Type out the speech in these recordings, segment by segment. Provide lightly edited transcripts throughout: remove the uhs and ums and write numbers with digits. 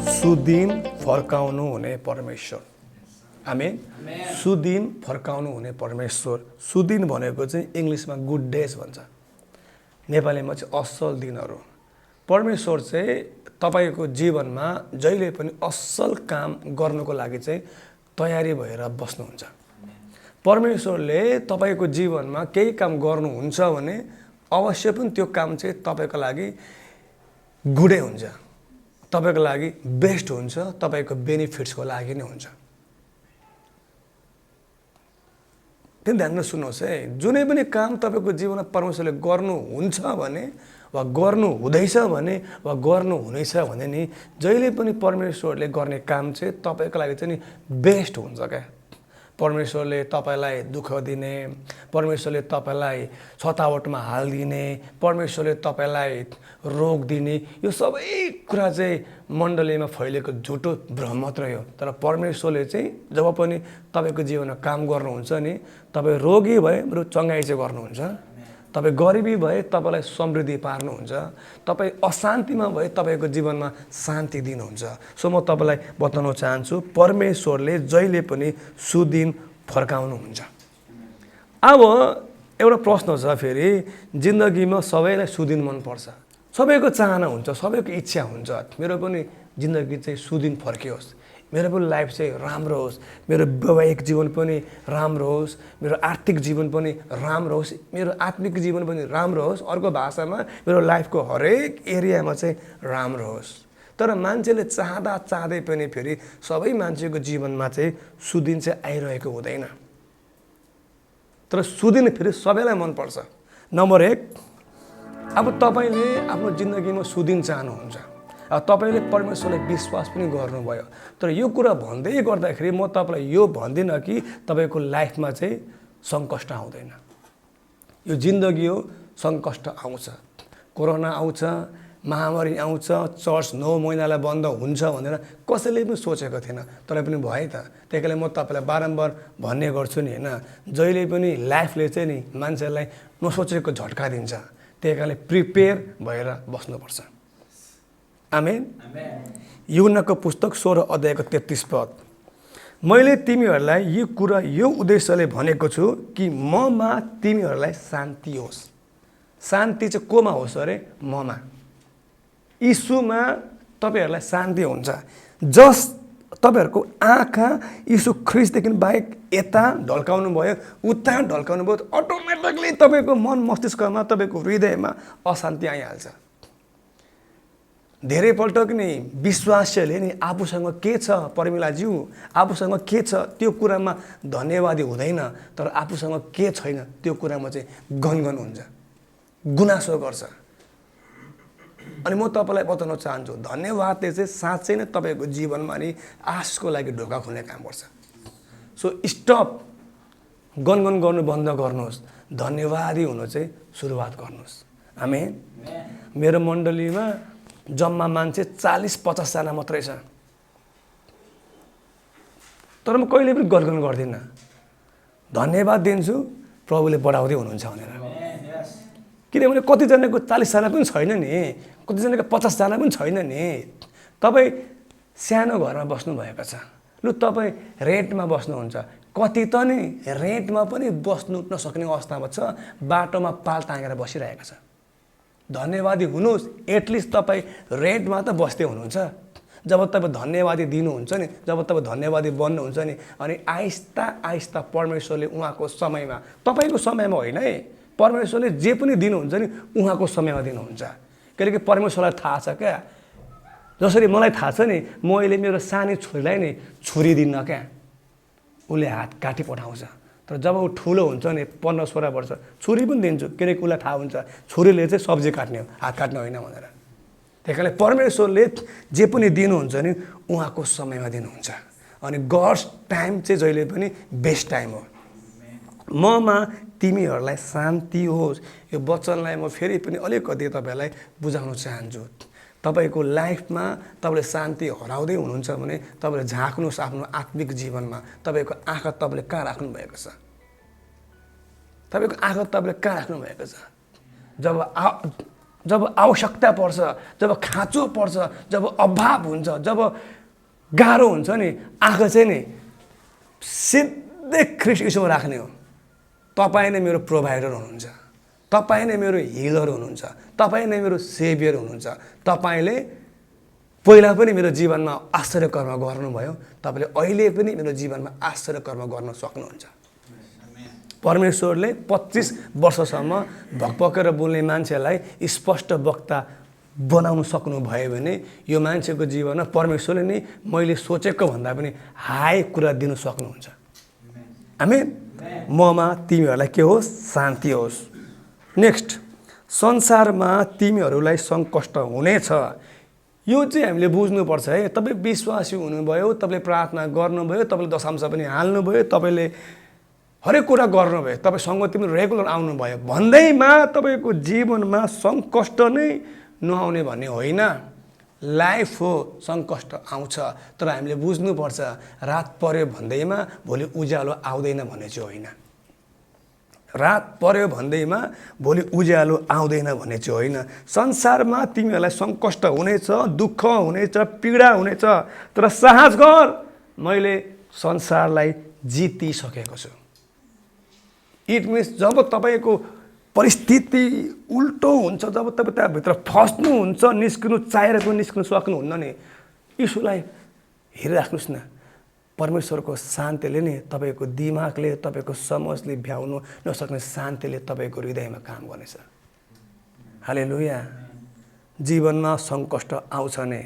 सुदिन फर्काउनु हुने परमेश्वर। आमेन। सुदिन फर्काउनु हुने परमेश्वर। सुदिन भनेको चाहिँ इङ्ग्लिसमा गुड डेज भन्छ, नेपालीमा चाहिँ असल दिनहरू। परमेश्वर चाहिँ तपाईँको जीवनमा जहिले पनि असल काम गर्नुको लागि चाहिँ तयारी भएर बस्नुहुन्छ। परमेश्वरले तपाईँको जीवनमा केही काम गर्नुहुन्छ भने अवश्य पनि त्यो काम चाहिँ तपाईँको लागि गुडै हुन्छ, तपाईँको लागि बेस्ट हुन्छ, तपाईँको बेनिफिट्सको लागि नै हुन्छ। त्यो ध्यान सुन्नुहोस् है, जुनै पनि काम तपाईँको जीवनमा परमेश्वरले गर्नुहुन्छ भने वा गर्नु हुँदैछ भने वा गर्नु हुनेछ भने नि जहिले पनि परमेश्वरले गर्ने काम चाहिँ तपाईँको लागि चाहिँ नि बेस्ट हुन्छ क्या। परमेश्वरले तपाईँलाई दुःख दिने, परमेश्वरले तपाईँलाई छतावटमा हालिदिने, परमेश्वरले तपाईँलाई रोग दिने, यो सबै कुरा चाहिँ मण्डलीमा फैलिएको झुटो भ्रम मात्रै हो। तर परमेश्वरले चाहिँ जब पनि तपाईँको जीवनमा काम गर्नुहुन्छ नि, तपाईँ रोगी भए बरु चङ्गाइ चाहिँ गर्नुहुन्छ, तपाईँ गरिबी भए तपाईँलाई समृद्धि पार्नुहुन्छ, तपाईँ अशान्तिमा भए तपाईँको जीवनमा शान्ति दिनुहुन्छ। सो म तपाईँलाई बताउन चाहन्छु परमेश्वरले जहिले पनि सुदिन फर्काउनुहुन्छ। अब एउटा प्रश्न छ फेरि, जिन्दगीमा सबैलाई सुदिन मनपर्छ, सबैको चाहना हुन्छ, सबैको इच्छा हुन्छ मेरो पनि जिन्दगी चाहिँ सुदिन फर्कियोस्, मेरो पनि लाइफ चाहिँ राम्रो होस्, मेरो वैवाहिक जीवन पनि राम्रो होस्, मेरो आर्थिक जीवन पनि राम्रो होस्, मेरो आत्मिक जीवन पनि राम्रो होस्, अर्को भाषामा मेरो लाइफको हरेक एरियामा चाहिँ राम्रो होस्। तर मान्छेले चाहँदा चाहँदै पनि फेरि सबै मान्छेको जीवनमा चाहिँ सुदिन चाहिँ आइरहेको हुँदैन। तर सुदिन फेरि सबैलाई मनपर्छ। नम्बर 1, अब तपाईँले आफ्नो जिन्दगीमा सुदिन चाहनुहुन्छ, तपाईँले परमेश्वरलाई विश्वास पनि गर्नुभयो। तर यो कुरा भन्दै गर्दाखेरि म तपाईँलाई यो भन्दिनँ कि तपाईँको लाइफमा चाहिँ सङ्कष्ट आउँदैन। यो जिन्दगी हो, सङ्कष्ट आउँछ, कोरोना आउँछ, महामारी आउँछ, चर्च 9 महिनालाई बन्द हुन्छ भनेर कसैले पनि सोचेको थिएन, तर पनि भयो त। त्यही कारणले म तपाईँलाई बारम्बार भन्ने गर्छु नि होइन, जहिले पनि लाइफले चाहिँ नि मान्छेलाई नसोचेको झट्का दिन्छ, त्यही कारणले प्रिपेयर भएर बस्नुपर्छ। आमेन। यूहन्नाको पुस्तक 16 अध्यायको 33 पद, मैले तिमीहरूलाई यो कुरा यो उद्देश्यले भनेको छु कि ममा तिमीहरूलाई शान्ति होस्। शान्ति चाहिँ कोमा होस् अरे? ममा, यीशुमा तपाईँहरूलाई शान्ति हुन्छ। जस तपाईँहरूको आँखा यीशु ख्रिस्टदेखि बाहेक यता ढल्काउनु भयो, उता ढल्काउनु भयो, अटोमेटिकली तपाईँको मन मस्तिष्कमा, तपाईँको हृदयमा अशान्ति आइहाल्छ। धेरैपल्ट नि विश्वासीले नि आफूसँग के छ परमिलाज्यू, आफूसँग के छ त्यो कुरामा धन्यवादी हुँदैन, तर आफूसँग के छैन त्यो कुरामा चाहिँ गनगन हुन्छ, गुनासो गर्छ। अनि म तपाईँलाई बताउन चाहन्छु धन्यवादले चाहिँ साँच्चै नै तपाईँको जीवनमा नि आशको लागि ढोका खोल्ने काम गर्छ। सो स्टप गनगन गर्नु बन्द गर्नुहोस्, धन्यवादी हुनु चाहिँ सुरुवात गर्नुहोस्। आमेन। मेरो मण्डलीमा जम्मा मान्छे 40-50 जना मात्रै छ, तर म कहिले पनि गनगन गर्दिनँ, धन्यवाद दिन्छु प्रभुले बढाउँदै हुनुहुन्छ भनेर। किनभने कतिजनाको 40 जना पनि छैन नि, कतिजनाको 50 जना पनि छैन नि। तपाईँ सानो घरमा बस्नुभएको छ, लु तपाईँ रेन्टमा बस्नुहुन्छ, कति त नि रेन्टमा पनि बस्नु नसक्ने अवस्थामा छ, बाटोमा पाल तानेर बसिरहेको छ। धन्यवादी हुनुहोस्, एटलिस्ट तपाईँ रेन्टमा त बस्दै हुनुहुन्छ। जब तपाईँ धन्यवादी दिनुहुन्छ नि, जब तपाईँ धन्यवादी बन्नुहुन्छ नि, अनि आहिस्ता आहिस्ता परमेश्वरले उहाँको समयमा, तपाईँको समयमा होइन है, परमेश्वरले जे पनि दिनुहुन्छ नि उहाँको समयमा दिनुहुन्छ। किनकि परमेश्वरलाई थाहा छ क्या, जसरी मलाई थाहा छ नि, म अहिले मेरो सानो छोरीलाई नि छुरी दिन्न क्या, उसले हात काटी पठाउँछ। तर जब ऊ ठुलो हुन्छ नि 15-16 वर्ष, छुरी पनि दिन्छु, किनकि उसलाई थाहा हुन्छ छुरीले चाहिँ सब्जी काट्ने हो, हात काट्ने होइन भनेर। त्यही कारणले परमेश्वरले जे पनि दिनुहुन्छ नि उहाँको समयमा दिनुहुन्छ। अनि गड्स टाइम चाहिँ जहिले पनि बेस्ट टाइम हो। ममा तिमीहरूलाई शान्ति होस्, यो वचनलाई म फेरि पनि अलिकति तपाईँलाई बुझाउन चाहन्छु। तपाईँको लाइफमा तपाईँले शान्ति हराउँदै हुनुहुन्छ भने तपाईँले झाँक्नुहोस् आफ्नो आत्मिक जीवनमा, तपाईँको आँखा तपाईँले कहाँ राख्नु भएको छ, तपाईँको आँखा तपाईँले कहाँ राख्नु भएको छ। जब जब आवश्यकता पर्छ, जब खाँचो पर्छ, जब अभाव हुन्छ, जब गाह्रो हुन्छ नि, आँखा चाहिँ नि सिधै ख्रिस्ट यीशुमा राख्ने हो। तपाईँ नै मेरो प्रोभाइडर हुनुहुन्छ, तपाईँ नै मेरो हिलर हुनुहुन्छ, तपाईँ नै मेरो सेभियर हुनुहुन्छ। तपाईँले पहिला पनि मेरो जीवनमा आश्चर्य कर्म गर्नुभयो, तपाईँले अहिले पनि मेरो जीवनमा आश्चर्य कर्म गर्न सक्नुहुन्छ। परमेश्वरले 25 वर्षसम्म भकभकेर बोल्ने मान्छेलाई स्पष्ट वक्ता बनाउन सक्नुभयो भने यो मान्छेको जीवनमा परमेश्वरले नै मैले सोचेको भन्दा पनि हाई कुरा दिन सक्नुहुन्छ। आमेन। ममा तिमीहरूलाई के होस्? शान्ति होस्। नेक्स्ट, संसारमा तिमीहरूलाई सङ्कष्ट हुनेछ। यो चाहिँ हामीले बुझ्नुपर्छ है। तपाईँ विश्वासी हुनुभयो, तपाईँले प्रार्थना गर्नुभयो, तपाईँले दशांश पनि हाल्नुभयो, तपाईँले हरेक कुरा गर्नुभयो, तपाईँसँग तिमी रेगुलर आउनुभयो भन्दैमा तपाईँको जीवनमा सङ्कष्ट नै नआउने भन्ने होइन। लाइफ हो, सङ्कष्ट आउँछ, तर हामीले बुझ्नुपर्छ रात पर्यो भन्दैमा भोलि उज्यालो आउँदैन भन्ने चाहिँ होइन। रात पर्यो भन्दैमा भोलि उज्यालो आउँदैन भन्ने चाहिँ होइन। संसारमा तिमीहरूलाई सङ्कष्ट हुनेछ, दुःख हुनेछ, पीडा हुनेछ, तर साहस गर, मैले संसारलाई जितिसकेको छु। इट मिन्स जब तपाईँको परिस्थिति उल्टो हुन्छ, जब तपाईँ त्यहाँभित्र फस्नुहुन्छ, निस्किनु चाहेर पनि निस्किनु सक्नुहुन्न नि, यीशुलाई हेरिराख्नुहोस् न। परमेश्वरको शान्तिले नै, तपाईँको दिमागले, तपाईँको समझले भ्याउनु नसक्ने शान्तिले तपाईँको हृदयमा काम गर्नेछ। हालेलुया। जीवनमा सङ्कष्ट आउँछ नै।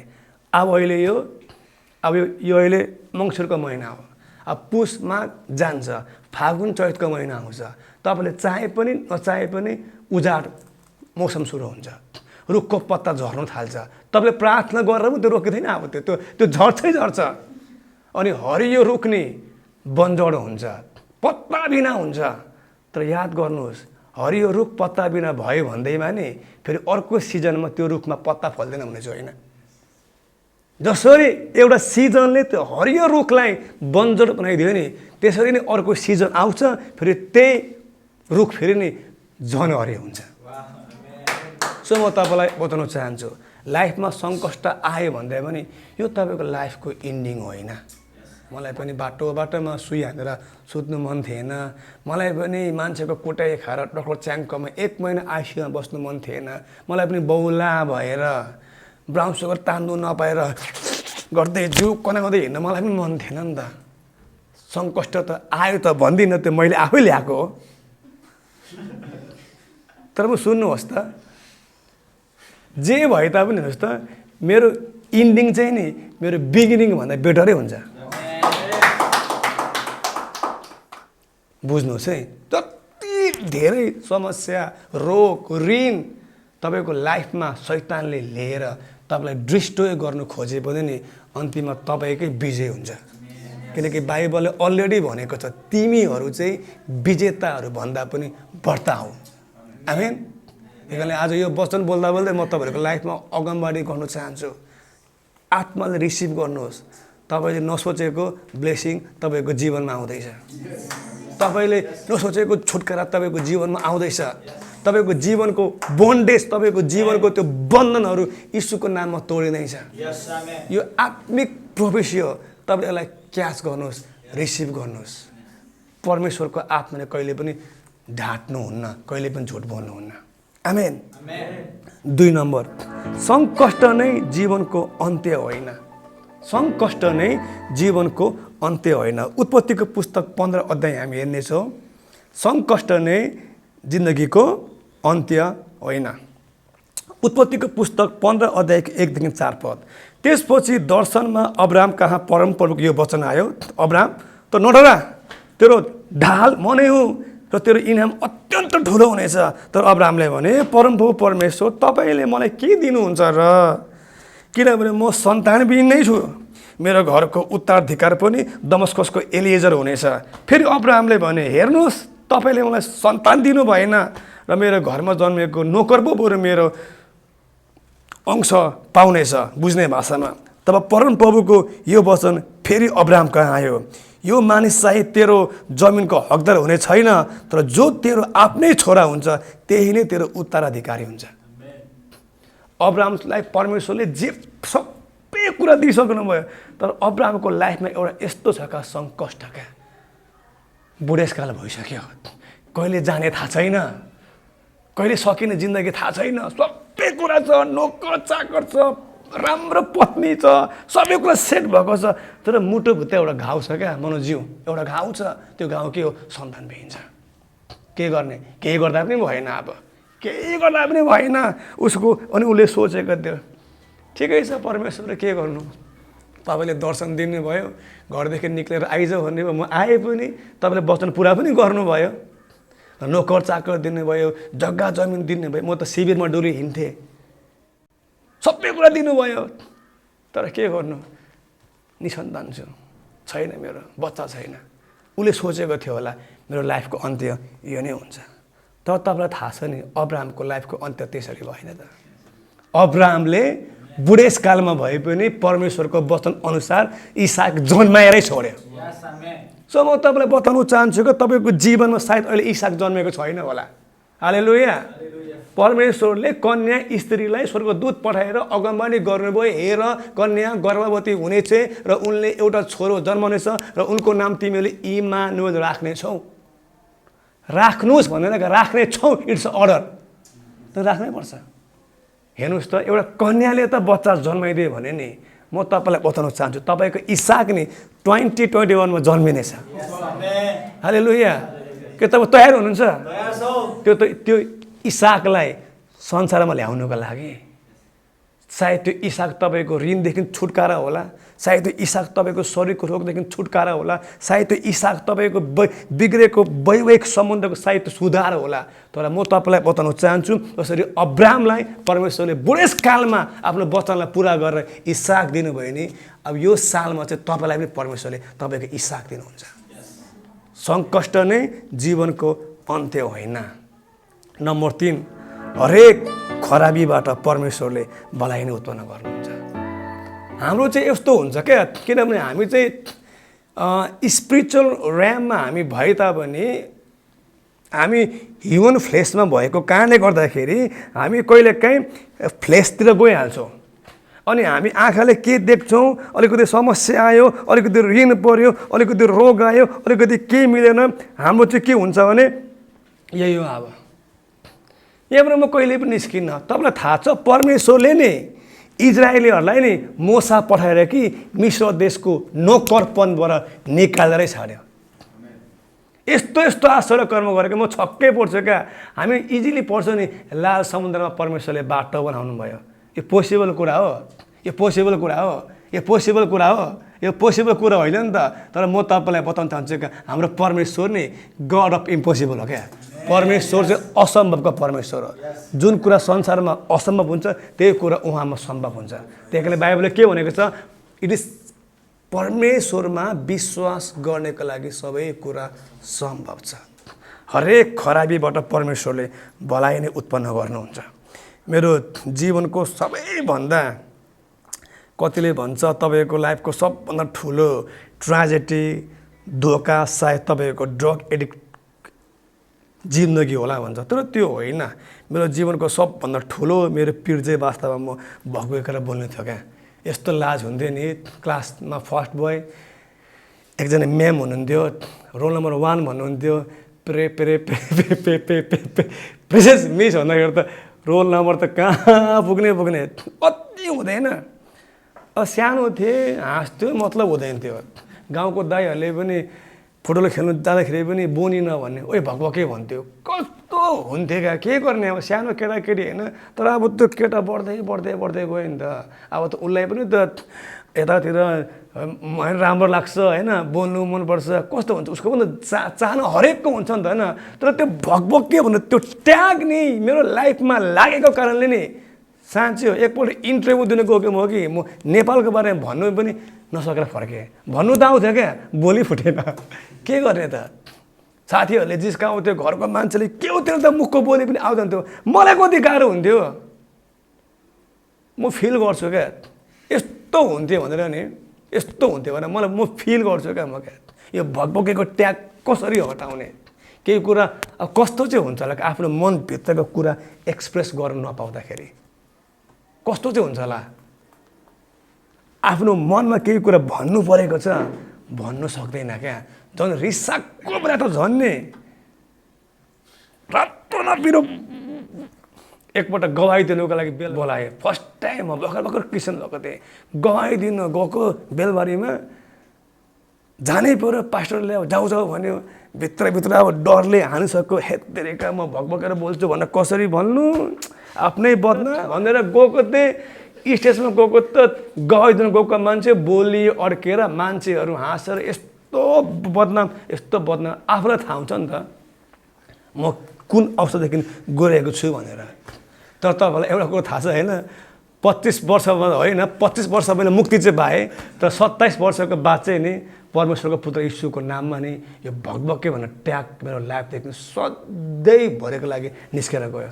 अब अहिले यो अहिले मङ्सिरको महिना हो, अब पुसमा जान्छ, फागुन चैतको महिना आउँछ, तपाईँले चाहे पनि नचाहे पनि उजाड मौसम सुरु हुन्छ, रुखको पत्ता झर्नु थाल्छ। तपाईँले प्रार्थना गरेर पनि त्यो रोकिँदैन, अब त्यो झर्छै झर्छ। अनि हरियो रुख नि बन्जड हुन्छ, पत्ता बिना हुन्छ। तर याद गर्नुहोस्, हरियो रुख पत्ता बिना भयो भन्दैमा नि फेरि अर्को सिजनमा त्यो रुखमा पत्ता फल्दैन भन्ने चाहिँ होइन। जसरी एउटा सिजनले त्यो हरियो रुखलाई बन्जर बनाइदियो नि, त्यसरी नै अर्को सिजन आउँछ, फेरि त्यही रुख फेरि नि झन् हरियो हुन्छ। सो म तपाईँलाई बताउन चाहन्छु, लाइफमा सङ्कष्ट आयो भन्दा पनि यो तपाईँको लाइफको इन्डिङ होइन। मलाई पनि बाटोमा सुई हानेर सुत्नु मन थिएन, मलाई पनि मान्छेको कुटाइ खाएर डक्टर च्याङ्कोमा 1 महिना आइसियुमा बस्नु मन थिएन, मलाई पनि बौला भएर ब्राउन सुगर तान्नु नपाएर गर्दै जिउ कनाउँदै हिँड्न मलाई पनि मन थिएन नि त। सङ्कष्ट त आयो त भन्दिनँ, त्यो मैले आफै ल्याएको हो। तर म सुन्नुहोस् त, जे भए तापनि हेर्नुहोस् त, मेरो इन्डिङ चाहिँ नि मेरो बिगिनिङ भन्दा बेटरै हुन्छ। बुझ्नुहोस् है, जति धेरै समस्या, रोग, ऋण तपाईँको लाइफमा शैतानले लिएर तपाईँलाई डिस्ट्रोय गर्नु खोजे पनि नि अन्तिममा तपाईँकै विजय हुन्छ। किनकि बाइबलले अलरेडी भनेको छ, तिमीहरू चाहिँ विजेताहरू भन्दा पनि बढ्ता हौ। आमेन। त्यही आज यो वचन बोल्दा बोल्दै म तपाईँहरूको लाइफमा अगमबाडी गर्न चाहन्छु। आत्माले रिसिभ गर्नुहोस्, तपाईँले नसोचेको ब्लेसिङ तपाईँको जीवनमा आउँदैछ, तपाईँले नसोचेको छुटकारा तपाईँको जीवनमा आउँदैछ, तपाईँको जीवनको बोन्डेज, तपाईँको जीवनको त्यो बन्धनहरू यीशुको नाममा तोडिँदैछ। यो आत्मिक प्रोफेसी हो, तपाईँले यसलाई क्याच गर्नुहोस्, रिसिभ गर्नुहोस्। परमेश्वरको आत्माले कहिले पनि ढाँट्नुहुन्न, कहिले पनि झुट बोल्नुहुन्न। आमेन। 2 नम्बर, सङ्कष्ट नै जीवनको अन्त्य होइन। सङ्कष्ट नै जीवनको अन्त्य होइन। उत्पत्तिको पुस्तक 15 अध्याय हामी हेर्नेछौँ। सङ्कष्ट नै जिन्दगीको अन्त्य होइन। उत्पत्तिको पुस्तक 15 अध्यायको 1 देखि 4 पद। त्यसपछि दर्शनमा अब्राम कहाँ परमप्रभुको यो वचन आयो, अब्राम त नडरा, तेरो ढाल म नै हुँ र तेरो इनाम अत्यन्त ठुलो हुनेछ। तर अब्रामले भने, परमप्रभु परमेश्वर, तपाईँले मलाई के दिनुहुन्छ र? किनभने म सन्तानविहीन नै छु, मेरो घरको उत्तराधिकार पनि दमस्कसको एलिएजर हुनेछ। फेरि अब्रामले भने, हेर्नुहोस्, तपाईँले मलाई सन्तान दिनु भएन र मेरो घरमा जन्मेको नोकर पो बरु मेरो अंश पाउनेछ। बुझ्ने भाषामा, तब परमप्रभुको यो वचन फेरि अब्राम कहाँ आयो, यो मानिस चाहिँ तेरो जमिनको हकदार हुने छैन, तर जो तेरो आफ्नै छोरा हुन्छ त्यही नै तेरो उत्तराधिकारी हुन्छ। अब्राहमलाई परमेश्वरले जे सबै कुरा दिइसक्नु भयो, तर अब्राहमको लाइफमा एउटा यस्तो छ क्या सङ्कष्ट क्या, बुढेसकाल भइसक्यो, कहिले जाने थाहा छैन, कहिले सकिने जिन्दगी थाहा छैन, सबै कुरा छ, नोकर चाकर छ, राम्रो पत्नी छ, सबै कुरा सेट भएको छ, तर मुटुभित्र एउटा घाउ छ क्या मनोजीव, एउटा घाउ छ। त्यो घाउ के हो? सन्तान बिहिन्छ। के गर्ने? केही गर्दा पनि भएन, अब केही गर्दा पनि भएन उसको। अनि उसले सोचेको थियो ठिकै छ परमेश्वरले के गर्नु, तपाईँले दर्शन दिनुभयो, घरदेखि निक्लेर आइज भन्ने भयो, म आएँ पनि, तपाईँले वचन पुरा पनि गर्नुभयो, नोकर चाकर दिनुभयो, जग्गा जमिन दिनुभयो, म त शिविरमा डुली हिँड्थेँ, सबै कुरा दिनुभयो, तर के गर्नु, निसन्तान छु, छैन, मेरो बच्चा छैन। उसले सोचेको थियो होला मेरो लाइफको अन्त्य यो नै हुन्छ। तर तपाईँलाई थाहा छ नि अब्राहमको लाइफको अन्त्य त्यसरी भएन त। अब्राहमले बुढेसकालमा भए पनि परमेश्वरको वचन अनुसार इसाक जन्माएरै छोड्यो। सो म तपाईँलाई बताउन चाहन्छु कि तपाईँको जीवनमा सायद अहिले इसाक जन्मेको छैन होला। हालेलुया। परमेश्वरले कन्या स्त्रीलाई स्वर्गदूत पठाएर अगमबानी गर्नुभयो, हेर कन्या गर्भवती हुनेछ र उनले एउटा छोरो जन्माउनेछ र उनको नाम तिमीले इमानुएल राख्नेछौ। राख्नुहोस् भनेर राख्नेछौ, इट्स अर्डर, त राख्नै पर्छ। हेर्नुहोस् त, एउटा कन्याले त बच्चा जन्माइदियो भने नि, म तपाईँलाई बताउन चाहन्छु तपाईँको इसाक नि 2021 जन्मिनेछ। हालेलुया। के तपाईँ तयार हुनुहुन्छ? त्यो इसाकलाई संसारमा ल्याउनुको लागि सायद त्यो इसाक तपाईँको ऋणदेखि छुटकारा होला, सायद त्यो इसाक तपाईँको शरीरको रोगदेखि छुटकारा होला, सायद त्यो इसाक तपाईँको बिग्रेको वैवाहिक सम्बन्धको सायद सुधार होला। तर म तपाईँलाई बताउन चाहन्छु जसरी अब्राहमलाई परमेश्वरले बुढेसकालमा आफ्नो वचनलाई पुरा गरेर इसाक दिनुभयो नि, अब यो सालमा चाहिँ तपाईँलाई पनि परमेश्वरले तपाईँको इसाक दिनुहुन्छ। सङ्कष्ट नै जीवनको अन्त्य होइन। नम्बर 3, हरेक खराबीबाट परमेश्वरले भलाइ नै उत्पन्न गर्नुहुन्छ। हाम्रो चाहिँ यस्तो हुन्छ क्या, किनभने हामी चाहिँ स्पिरिचुअल ऱ्याममा हामी भए तापनि हामी ह्युमन फ्लेसमा भएको कारणले गर्दाखेरि हामी कहिलेकाहीँ फ्लेसतिर गइहाल्छौँ। अनि हामी आँखाले के देख्छौँ, अलिकति समस्या आयो, अलिकति ऋण पऱ्यो, अलिकति रोग आयो, अलिकति केही मिलेन, हाम्रो चाहिँ के हुन्छ भने यही हो। अब यहाँबाट म कहिले पनि निस्किन्न। तपाईँलाई थाहा छ परमेश्वरले नै इजरायलीहरूलाई नि मोसा पठाएर कि मिस्र देशको नोकरपनबाट निकालेरै छाड्यो। यस्तो यस्तो आश्चर्य कर्म गरेको म छक्कै पर्छु क्या। हामी इजिली पढ्छौँ नि लाल समुद्रमा परमेश्वरले बाटो बनाउनु भयो, यो पोसिबल कुरा हो, यो पोसिबल कुरा हो, यो पोसिबल कुरा हो, यो पोसिबल कुरा होइन नि त। तर म तपाईँलाई बताउन चाहन्छु क्या, हाम्रो परमेश्वर नै गड अफ इम्पोसिबल हो क्या। परमेश्वर चाहिँ असम्भवको परमेश्वर हो। जुन कुरा संसारमा असम्भव हुन्छ त्यही कुरा उहाँमा सम्भव हुन्छ। त्यही कारणले बाइबलले के भनेको छ, इट इज परमेश्वरमा विश्वास गर्नेको लागि सबै कुरा सम्भव छ। हरेक खराबीबाट परमेश्वरले भलाइ नै उत्पन्न गर्नुहुन्छ। मेरो जीवनको सबैभन्दा कतिले भन्छ तपाईँको लाइफको सबभन्दा ठुलो ट्राजेडी धोका सायद तपाईँको ड्रग एडिक्ट जिन्दगी होला भन्छ, तर त्यो होइन। मेरो जीवनको सबभन्दा ठुलो मेरो पीड चाहिँ वास्तवमा म भगवेकर बोल्ने थियो क्या। यस्तो लाज हुन्थ्यो नि, क्लासमा फर्स्ट बोय, एकजना म्याम हुनुहुन्थ्यो, रोल नम्बर 1 भन्नुहुन्थ्यो, प्रे प्रे प्रे प्रे प्रे प्रे प्रे प्रे प्रेसेस मिस भन्दाखेरि त रोल नम्बर त कहाँ पुग्ने अति हुँदैन। सानो थिएँ, हाँस्थ्यो, मतलब हुँदैन थियो। गाउँको दाइहरूले पनि फुटबल खेल्नु जाँदाखेरि पनि बोनी नभन्ने, ओइ भकभके भन्थ्यो। कस्तो हुन्थ्यो क्या, के गर्ने अब सानो केटाकेटी होइन। तर अब त्यो केटा बढ्दै बढ्दै बढ्दै गयो नि त। अब त उसलाई पनि त यतातिर राम्रो लाग्छ होइन, बोल्नु मनपर्छ, कस्तो हुन्छ उसको पनि चाहना हरेकको हुन्छ नि त होइन। तर त्यो भकभके भन्दा त्यो ट्याग नि मेरो लाइफमा लागेको कारणले नि साँच्चै हो, एकपल्ट इन्टरभ्यू दिनु गएको म कि म नेपालको बारेमा भन्नु पनि नसकेर फर्केँ। भन्नु त आउँथ्यो क्या, बोली फुटेन, के गर्ने त। साथीहरूले जिस्काउँथ्यो, घरको मान्छेले के हो त्यो त मुखको बोली पनि आउँथ्यो। मलाई कति गाह्रो हुन्थ्यो, म फिल गर्छु क्या। यस्तो हुन्थ्यो भनेर नि, यस्तो हुन्थ्यो भनेर मलाई म फिल गर्छु क्या। म क्या यो भकभकेको ट्याग कसरी हटाउने, केही कुरा अब कस्तो चाहिँ हुन्छ होला आफ्नो मनभित्रको कुरा एक्सप्रेस गर्न नपाउँदाखेरि। कस्तो चाहिँ हुन्छ होला, आफ्नो मनमा केही कुरा भन्नु परेको छ भन्नु सक्दैन क्या, झन् रिसाको बेला त झन् नि रातो नपिरो एकपल्ट गवाई दिनुको लागि बेल बोलाएँ। फर्स्ट टाइम म भर्खर क्रिस्चियन भएको थिएँ, गवाई दिन गएको बेलबारीमा जानै पर्यो, पास्टरले अब जाऊ जाऊ भन्यो, भित्रभित्र अब डरले हानिसक्यो, हेत्तेरेका म भकभकेर बोल्छु भनेर कसरी भन्नु, आफ्नै बदना भनेर गएको थिएँ। स्टेजमा गएको त गवाई दिन गएको मान्छे बोली अड्केर मान्छेहरू हाँसेर यस्तो बदनाम आफूलाई थाहा हुन्छ नि त म कुन अवस्थादेखि गइरहेको छु भनेर। तर तपाईँलाई एउटा कुरो थाहा छ होइन, 25 वर्षमा होइन 25 वर्ष मैले मुक्ति चाहिँ पाएँ, तर 27 वर्षको बाद चाहिँ नि परमेश्वरको पुत्र यीशुको नाममा नि यो भकभके भनेर ट्याग मेरो लाइफदेखि सधैँ भरेको लागि निस्केर गयो।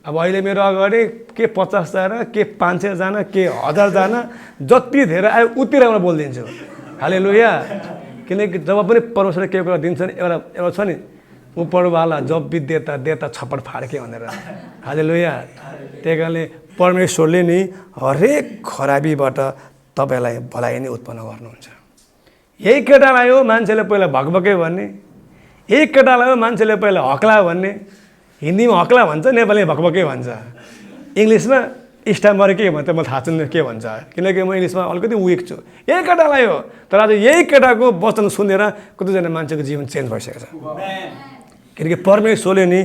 अब अहिले मेरो अगाडि के 50 जना, के 500 जना, के 1000 जना, जति धेरै आयो उति राम्रो बोलिदिन्छु। हालेलुया। किनकि जब पनि परमेश्वरले केही कुरा दिन्छ नि एउटा छ नि, उपरवाला जब भी देता छप्पड फाड्के भनेर। हालेलुया। त्यही कारणले परमेश्वरले नि हरेक खराबीबाट तपाईँलाई भलाइ नै उत्पन्न गर्नुहुन्छ। यही केटालाई हो मान्छेले पहिला भकभके भन्ने, यही केटालाई हो मान्छेले पहिला हक्ला भन्ने, हिन्दीमा हक्ला भन्छ, नेपालीमा भकभके भन्छ, इङ्ग्लिसमा स्टामर के भन्छ म थाहा छैन के भन्छ, किनकि म इङ्ग्लिसमा अलिकति विक छु। यही केटालाई हो, तर आज यही केटाको वचन सुनेर कतिजना मान्छेको जीवन चेन्ज भइसकेको छ। किनकि परमेश्वरले नि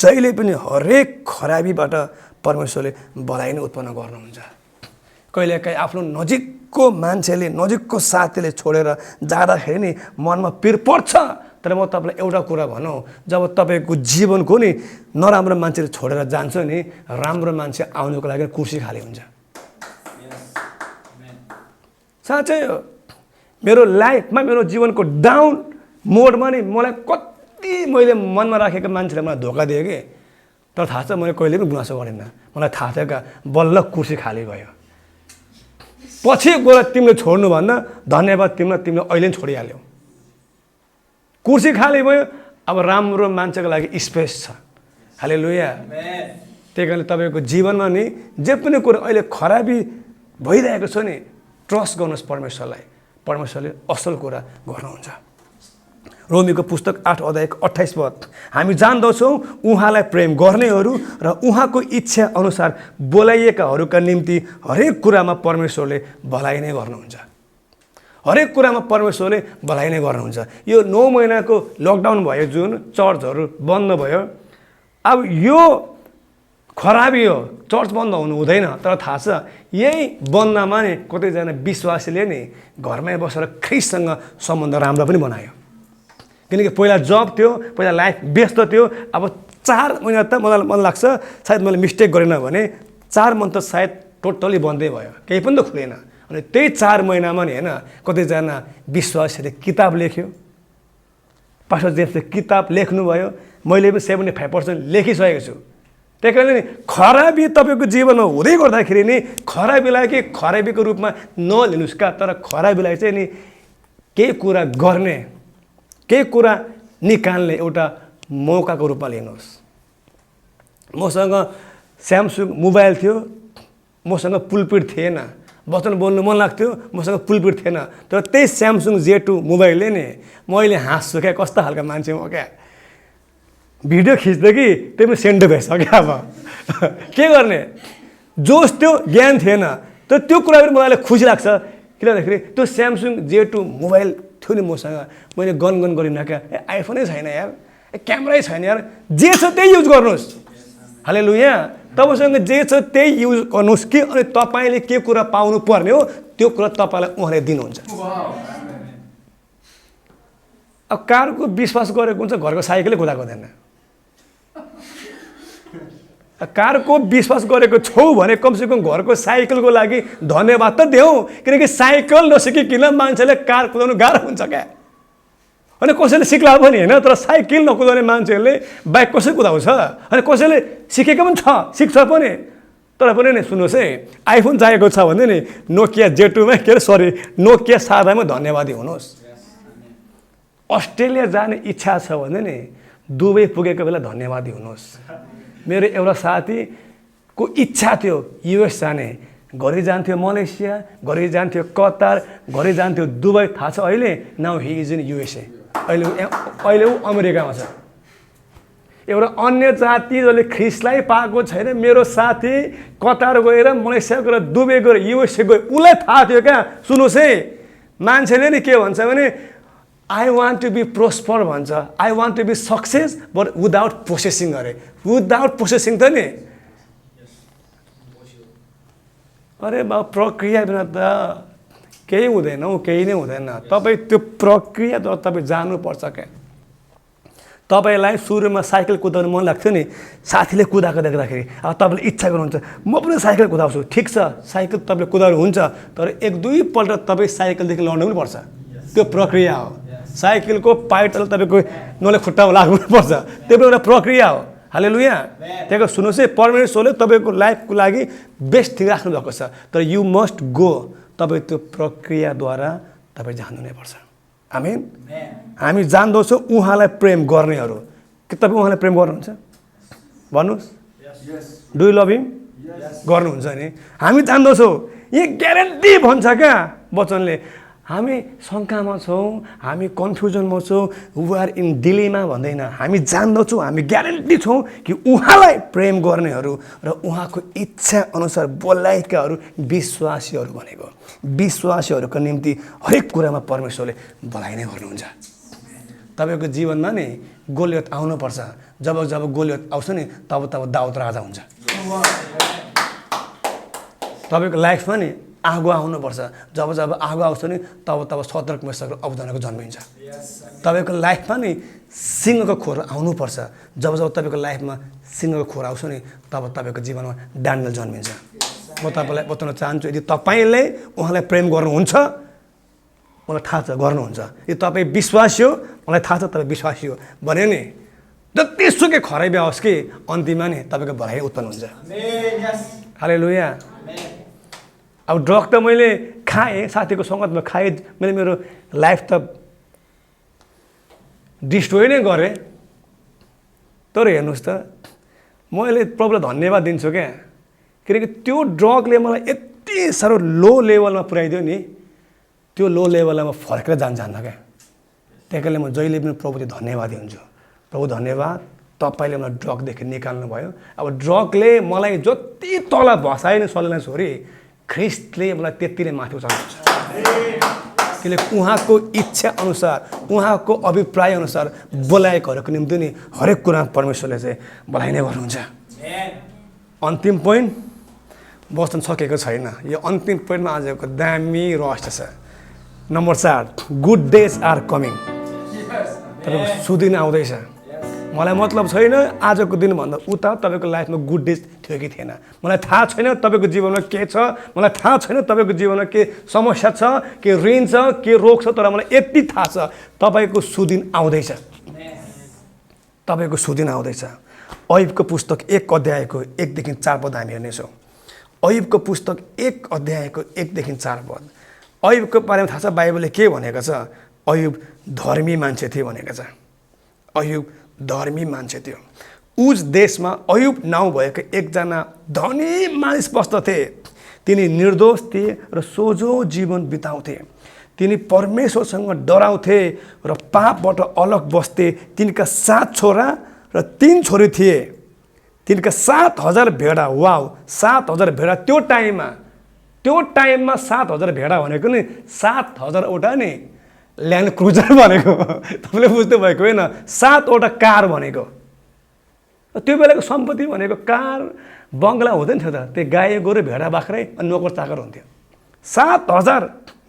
जहिले पनि हरेक खराबीबाट परमेश्वरले भलाइ नै उत्पन्न गर्नुहुन्छ। कहिलेकाहीँ आफ्नो नजिकको मान्छेले, नजिकको साथीले छोडेर जाँदाखेरि नि मनमा पिर पर्छ, तर म तपाईँलाई एउटा कुरा भनौँ, जब तपाईँको जीवनको नि नराम्रो मान्छेले छोडेर जान्छ नि, राम्रो मान्छे आउनुको लागि कुर्सी खाली हुन्छ। साँच्चै हो। मेरो लाइफमा मेरो जीवनको डाउन मोडमा नि मलाई कति मैले मनमा राखेको मान्छेले मलाई धोका दियो कि, तर थाहा छ मैले कहिले पनि गुनासो गरिनँ। मलाई थाहा थियो क्या बल्ल कुर्सी खाली भयो, पछि गएर तिमीले छोड्नुभन्दा धन्यवाद तिमीले अहिले पनि छोडिहाल्यौ। कुर्सी खाली भयो, अब राम्रो मान्छेको लागि स्पेस छ। हालेलुया। त्यही कारणले तपाईँको जीवनमा नि जे पनि कुरा अहिले खराबी भइरहेको छ नि, ट्रस्ट गर्नुहोस् परमेश्वरलाई, परमेश्वरले असल कुरा गर्नुहुन्छ। रोमीको पुस्तक 8 अध्याय 28 पद, हामी जान्दछौँ उहाँलाई प्रेम गर्नेहरू र उहाँको इच्छा अनुसार बोलाइएकाहरूका निम्ति हरेक कुरामा परमेश्वरले भलाइ नै गर्नुहुन्छ। हरेक कुरामा परमेश्वरले भलाइ नै गर्नुहुन्छ। यो 9 महिनाको लकडाउन भयो, जुन चर्चहरू बन्द भयो, अब यो खराबी हो, चर्च बन्द हुनु हुँदैन। तर थाहा छ यही बन्दमा नि कतिजना विश्वासीले नि घरमै बसेर ख्रिस्टसँग सम्बन्ध राम्रो पनि बनायो। किनकि पहिला जब थियो, पहिला लाइफ व्यस्त थियो, अब 4 महिना त मलाई लाग्छ सायद मैले मिस्टेक गरेन भने 4 मन्थ त सायद टोटली बन्दै भयो, केही पनि त खुलेन। अनि त्यही 4 महिनामा नि होइन कतिजना विश्वासीले किताब लेख्यो, पास्टर जेम्सले किताब लेख्नुभयो, मैले पनि 75% लेखिसकेको छु। त्यही कारणले नि खराबी तपाईँको जीवनमा हुँदै गर्दाखेरि नि खराबीलाई कि खराबीको रूपमा नलिनुहोस् का, तर खराबीलाई चाहिँ नि केही कुरा गर्ने, केही कुरा निकाल्ने एउटा मौकाको रूपमा लिनुहोस्। मसँग स्यामसङ मोबाइल थियो, मसँग पुलपिट थिएन, वचन बोल्नु मन लाग्थ्यो, मसँग पुलपिट थिएन, तर त्यही स्यामसङ J2 मोबाइलले नि मैले हाँस्छु क्या, कस्तो खालको मान्छे म क्या, भिडियो खिच्दै कि त्यही पनि सेन्डो भएछ क्या। अब के गर्ने, जोस थियो, ज्ञान थिएन, तर त्यो कुरा पनि मलाई खुसी लाग्छ। किन भन्दाखेरि त्यो स्यामसङ J2 मोबाइल थियो नि मसँग, मैले गन गरिनँ क्या, आइफोनै छैन यार, क्यामेरै छैन यार, जे छ त्यही युज गर्नुहोस्। हालेलुया। तपाईँसँग जे छ त्यही युज गर्नुहोस् कि, अनि तपाईँले के कुरा पाउनु पर्ने हो त्यो कुरा तपाईँलाई उहाँले दिनुहुन्छ। अब कारको विश्वास गरेको हुन्छ, घरको साइकलै कुदाएको हुँदैन। कारको विश्वास गरेको छौ भने कमसेकम घरको साइकलको लागि धन्यवाद त देऊ, किनकि साइकल नसिकिकन मान्छेले कार कुदाउनु गाह्रो हुन्छ क्या। अनि कसैले सिक्ला पनि होइन, तर साइकल नकुदाउने मान्छेहरूले बाइक कसरी कुदाउँछ, अनि कसैले सिकेको पनि छ, सिक्छ पनि। तर पनि नि सुन्नुहोस् है, आइफोन चाहिएको छ भने नि नोकिया J2मा नोकिया 7मा धन्यवादी हुनुहोस्। अस्ट्रेलिया जाने इच्छा छ भने नि दुबई पुगेको बेला धन्यवादी हुनुहोस्। मेरो एउटा साथी को इच्छा थियो युएस जाने, घरि जान्थ्यो मलेसिया, घरि जान्थ्यो कतार, घरि जान्थ्यो दुबई। थाहा छ अहिले now he is in USA. अहिले ऊ अमेरिकामा छ। एउटा अन्य जाति जसले ख्रिस्टलाई पाएको छैन, मेरो साथी कतार गएर, मलेसिया गएर, दुबई गएर, युएसए गयो, उसलाई थाहा थियो क्या। सुन्नुहोस् है, मान्छेले नि के भन्छ भने I want to be prosper भन्छ, I want to be success but without processing अरे। विदाउट प्रोसेसिङ त नि, अरे बा प्रक्रिया बिना त केही हुँदैन हौ, केही नै हुँदैन। तपाईँ त्यो प्रक्रियाद्वारा तपाईँ जानुपर्छ क्या। तपाईँलाई सुरुमा साइकल कुदाउनु मन लाग्थ्यो नि, साथीले कुदाएको देख्दाखेरि अब तपाईँले इच्छा गर्नुहुन्छ म पनि साइकल कुदाउँछु। ठिक छ, साइकल तपाईँले कुदाउनु हुन्छ, तर एक दुईपल्ट तपाईँ साइकलदेखि लड्नु पनि पर्छ। त्यो प्रक्रिया हो। साइकलको पाइटल तपाईँको नले खुट्टामा लाग्नुपर्छ, त्यो पनि एउटा प्रक्रिया हो। हालेलुया। त्यहाँको सुन्नुहोस् है, परमेश्वरले तपाईँको लाइफको लागि बेस्ट थिङ राख्नु भएको छ, तर यु मस्ट गो। तपाईँ त्यो प्रक्रियाद्वारा तपाईँ जान्नु नै पर्छ। आमेन। हामी जान्दछौँ उहाँलाई प्रेम गर्नेहरू। के तपाईँ उहाँलाई प्रेम गर्नुहुन्छ? भन्नुहोस्, डु यु लभ हिम? गर्नुहुन्छ नि। हामी जान्दछौँ, यहाँ ग्यारेन्टी भन्छ क्या वचनले। हामी शङ्कामा छौँ, हामी कन्फ्युजनमा छौँ, वी आर इन डिलेमा भन्दैन। हामी जान्दछौँ, हामी ग्यारेन्टी छौँ कि उहाँलाई प्रेम गर्नेहरू र उहाँको इच्छा अनुसार बोलाएकाहरू विश्वासीहरू भनेको। विश्वासीहरूको निम्ति हरेक कुरामा परमेश्वरले भलाइ नै गर्नुहुन्छ। तपाईँको जीवनमा नि गोलियत आउनुपर्छ। जब जब गोलियत आउँछ नि तब तब दाउद राजा हुन्छ। तपाईँको लाइफमा नि आगो आउनुपर्छ। जब जब आगो आउँछ नि तब तब सदरक मेसक र अबेदनको जन्मिन्छ। तपाईँको लाइफमा नि सिंहको खोर आउनुपर्छ। जब जब तपाईँको लाइफमा सिंहको खोर आउँछ नि तब तपाईँको जीवनमा डानियल जन्मिन्छ। म तपाईँलाई बताउन चाहन्छु, यदि तपाईँले उहाँलाई प्रेम गर्नुहुन्छ, मलाई थाहा छ गर्नुहुन्छ, यदि तपाईँ विश्वासी हो, मलाई थाहा छ तपाईँ विश्वासी हो भन्यो नि, जतिसुकै खराबी आओस् कि अन्तिममा नि तपाईँको भलाइ उत्पन्न हुन्छ। हालेलुया। अब ड्रग त मैले खाएँ, साथीको सङ्गतमा खाएँ, मैले मेरो लाइफ त डिस्ट्रोय नै गरेँ। तर हेर्नुहोस् त, मैले प्रभुलाई धन्यवाद दिन्छु क्या, किनकि त्यो ड्रगले मलाई यति साह्रो लो लेभलमा पुर्याइदियो नि, त्यो लो लेभलमा म फर्केर जान्न क्या। त्यही कारणले म जहिले पनि प्रभुले धन्यवाद दिन्छु। प्रभु धन्यवाद, तपाईँले मलाई ड्रगदेखि निकाल्नु भयो। अब ड्रगले मलाई जति तल भसाइ नै सल्लाह छोरी, ख्रिस्टले मलाई त्यति नै माथि उचाल्नुहुन्छ। किनकि उहाँको इच्छा अनुसार, उहाँको अभिप्राय अनुसार बोलाएकोहरूको निम्ति नि हरेक कुरा परमेश्वरले चाहिँ बोलाइ नै गर्नुहुन्छ। अन्तिम पोइन्ट बस्न सकेको छैन। यो अन्तिम पोइन्टमा आजको दामी रहस्य छ। Number 4, good days are coming. तपाईँको सुदिन आउँदैछ। मलाई मतलब छैन आजको दिनभन्दा उता तपाईँको लाइफमा गुड डेज थियो कि थिएन। मलाई थाहा छैन तपाईँको जीवनमा के छ, मलाई थाहा छैन तपाईँको जीवनमा के समस्या छ, के ऋण छ, के रोग छ, तर मलाई यति थाहा छ तपाईँको सुदिन आउँदैछ। तपाईँको सुदिन आउँदैछ। अयुबको पुस्तक 1 अध्यायको 1 देखि 4 पद हामी हेर्नेछौँ। अयुबको पुस्तक 1 अध्यायको 1 देखि 4 पद। अयुबको बारेमा थाहा छ बाइबलले के भनेको छ? अयुब धर्मी मान्छे थियो भनेको छ। अयुब धर्मी मान्छे थियो। उज देशमा अयुब नाउँ भएको एकजना धनी मानिस बस्दथे। तिनी निर्दोष थिए र सोझो जीवन बिताउँथे। तिनी परमेश्वरसँग डराउँथे र पापबाट अलग बस्थे। तिनका 7 छोरा र 3 छोरी थिए। तिनका 7,000 भेडा। वाउ, 7,000 भेडा। त्यो टाइममा 7,000 भेडा भनेको नि 7,000वटा नि ल्यान्ड क्रुजर भनेको। तपाईँले बुझ्नु भएको होइन? 7वटा कार भनेको। त्यो बेलाको सम्पत्ति भनेको कार बङ्गला हुँदैन थियो त, त्यो गाई गोरु भेडा बाख्रै अनि नोकर चाकर हुन्थ्यो। 7,000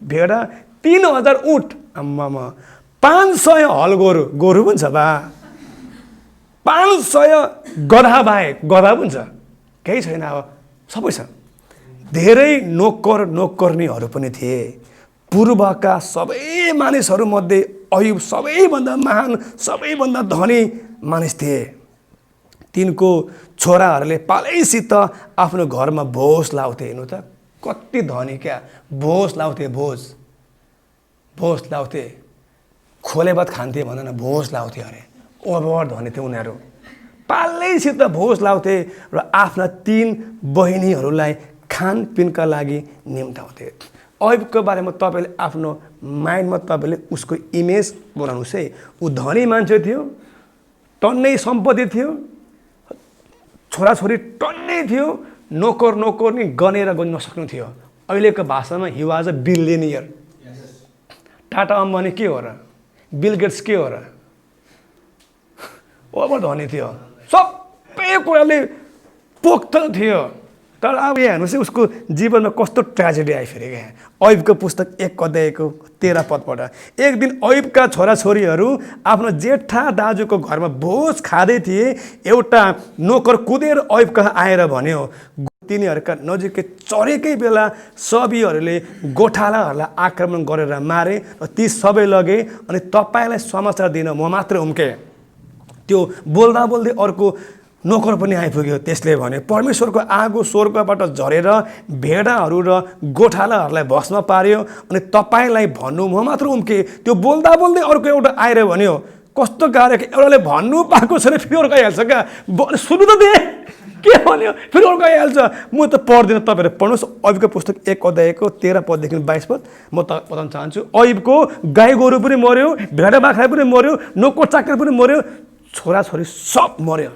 भेडा, 3,000 उठ, आम्मामा 500 हल गोरु, गोरु पनि छ बा, 500 गधा बाहेक, गधा पनि छ, केही छैन, अब सबै छ। धेरै नोकर नोकर्नीहरू पनि थिए। पूर्वका सबै मानिसहरूमध्ये अयुब सबैभन्दा महान, सबैभन्दा धनी मानिस थिए। तिनको छोराहरूले पालैसित आफ्नो घरमा भोज लाउँथे। हेर्नु त कति धनी क्या, भोज लाउँथे, भोज लाउँथे। खोले भात खान्थे भन्दैन, भोज लाउँथे अरे। ओभर धनी थिए उनीहरू। पालैसित भोज लाउँथे र आफ्ना 3 बहिनीहरूलाई खानपिनका लागि निम्ताउँथे। ऐबको बारेमा तपाईँले आफ्नो माइन्डमा तपाईँले उसको इमेज बनाउनुहोस् है। ऊ धनी मान्छे थियो, टन्नै सम्पत्ति थियो, छोराछोरी टन्नै थियो, नोकर नि गनेर गर्न नसक्नु थियो। अहिलेको भाषामा he was a billionaire. Tata Ambani के हो र, बिल गेट्स के हो र, ओभर धनी थियो, सबै कुराले पोख्त थियो। तर अब यहाँ हेर्नुहोस् है उसको जीवनमा कस्तो ट्रेजेडी आइफेरेको यहाँ। ऐबको पुस्तक 1 अध्यायको 13 पदबाट, एक दिन ऐबका छोराछोरीहरू आफ्नो जेठा दाजुको घरमा भोज खाँदै थिए। एउटा नोकर कुदेर ऐब कहाँ आएर भन्यो, तिनीहरूका नजिकै चरेकै बेला सबीहरूले गोठालाहरूलाई आक्रमण गरेर मारे र ती सबै लगे अनि तपाईँलाई समाचार दिन म मात्र उम्के। त्यो बोल्दा बोल्दै अर्को नोकर पनि आइपुग्यो। त्यसले भने, परमेश्वरको आगो स्वर्गबाट झरेर भेडाहरू र गोठालाहरूलाई भस्म पार्यो अनि तपाईँलाई भन्नु म मात्र उम्के। त्यो बोल्दा बोल्दै अर्को एउटा आएर भन्यो, कस्तो गाह्रो, एउटाले भन्नु पाएको छैन फेरि अर्को आइहाल्छ क्या, सुन्नु त दे के भन्यो, फेरि अर्को आइहाल्छ। म त पढ्दिनँ, तपाईँहरू पढ्नुहोस्। ऐबको पुस्तक 1 अध्यायको 13 पददेखि 22 पद म बताउन चाहन्छु। ऐबको गाई गोरु पनि मऱ्यो, भेडा बाख्रा पनि मऱ्यो, नोकर चाकर पनि मऱ्यो, छोराछोरी सब मऱ्यो।